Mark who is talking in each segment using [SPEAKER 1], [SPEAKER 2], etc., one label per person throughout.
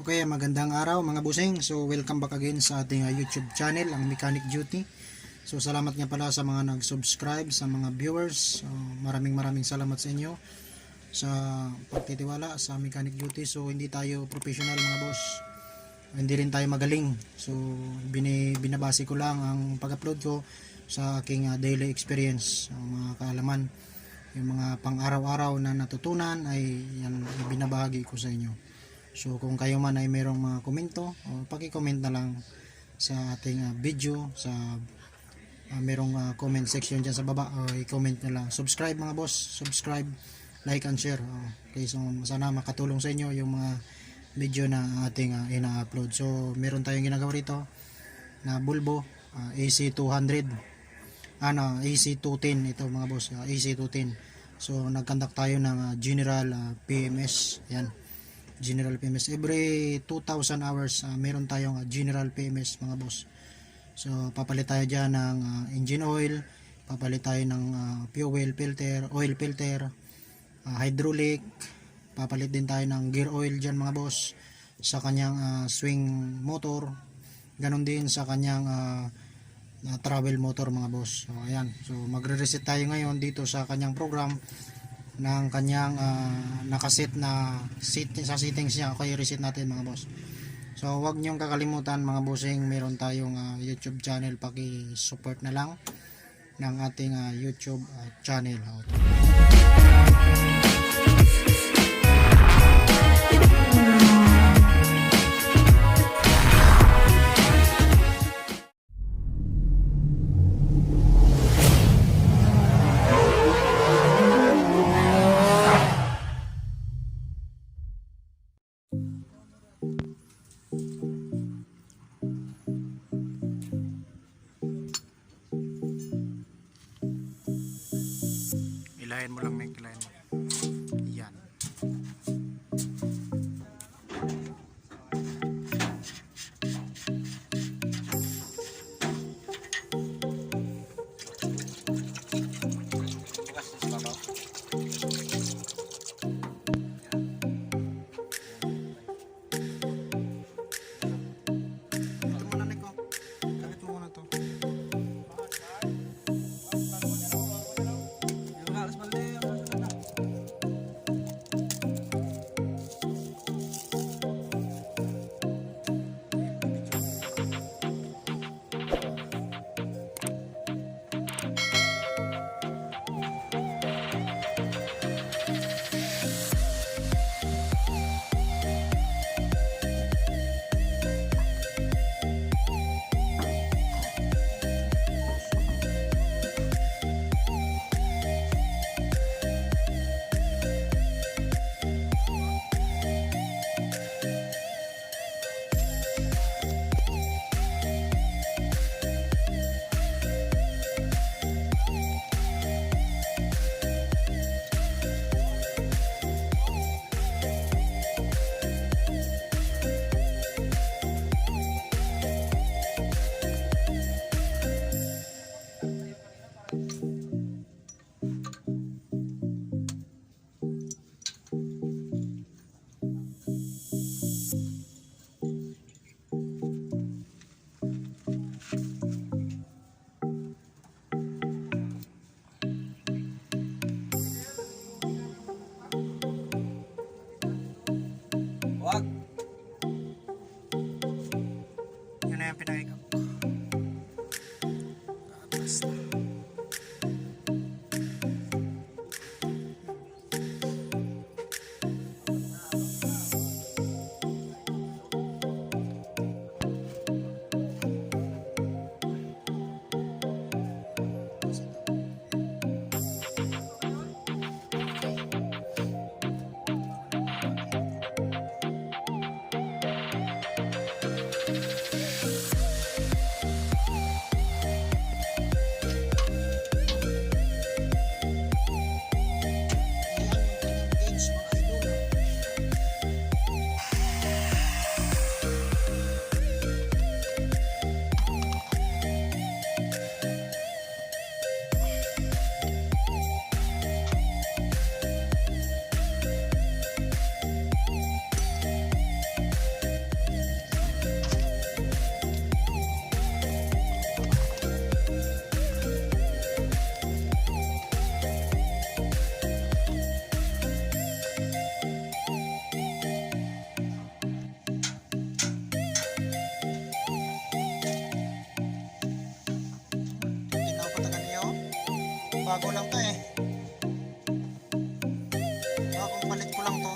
[SPEAKER 1] Okay, magandang araw mga busing. So welcome back again sa ating YouTube channel, ang Mechanic Duty. So salamat nga pala sa mga nag-subscribe, sa mga viewers. So, maraming salamat sa inyo sa pagtitiwala sa Mechanic Duty. So hindi tayo professional mga boss. Hindi rin tayo magaling. So binabase ko lang ang pag-upload ko sa aking daily experience, mga kaalaman, yung mga pang-araw-araw na natutunan ay yan binabahagi ko sa inyo. So kung kayo man ay mayroong mga komento, paki-comment na lang sa ating video sa mayroong comment section dyan sa baba, i-comment na lang. Subscribe mga boss, subscribe, like and share. Okay, so sana makatulong sa inyo yung mga video na ating ina-upload. So meron tayong ginagawa rito na Volvo EC210, EC210 ito mga boss, EC210. So nagkandak tayo ng General PMS, yan, General PMS. Every 2,000 hours meron tayong General PMS mga boss. So papalit tayo dyan ng engine oil, papalit tayo ng fuel filter, oil filter, hydraulic, papalit din tayo ng gear oil dyan mga boss, sa kanyang swing motor, ganon din sa kanyang travel motor mga boss. So ayan, so magre-reset tayo ngayon dito sa kanyang program ng kanyang nakaset na sa settings niya. Okay, reset natin mga boss. So wag niyong kakalimutan mga bossing, meron tayong YouTube channel, paki-support na lang ng ating YouTube channel. Ilahin mo lang, Meg, ilahin mo. Yan. bago lang to eh. Bagong palit ko lang to.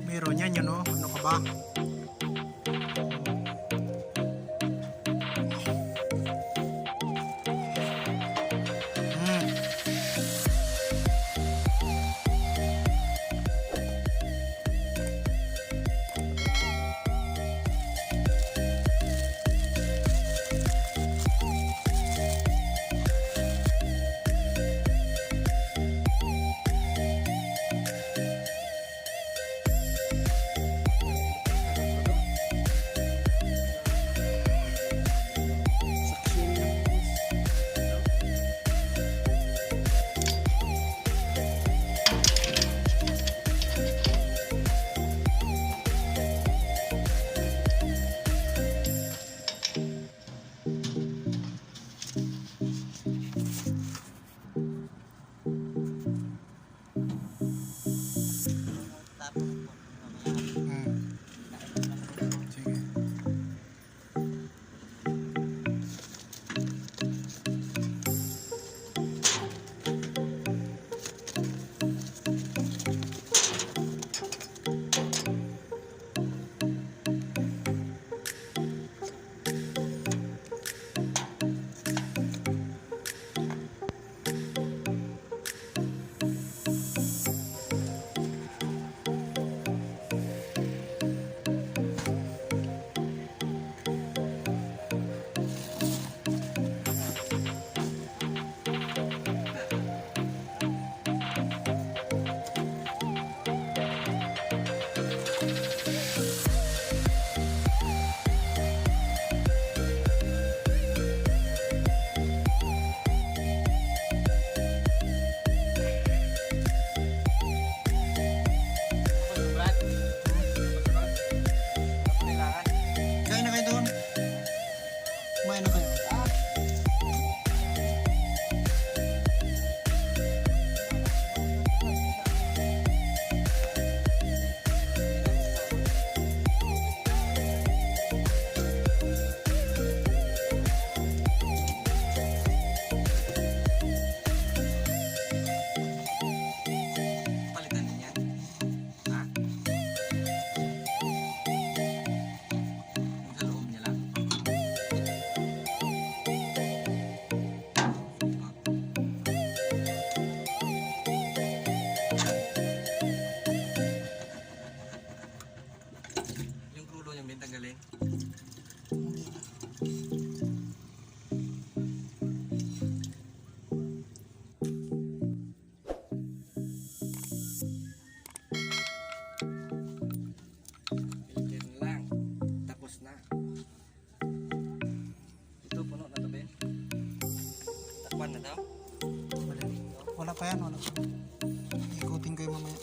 [SPEAKER 1] Meron yan yun, oh. Ano ka ba? Wala pa yan, wala pa. Ikutin ko yung mamaya.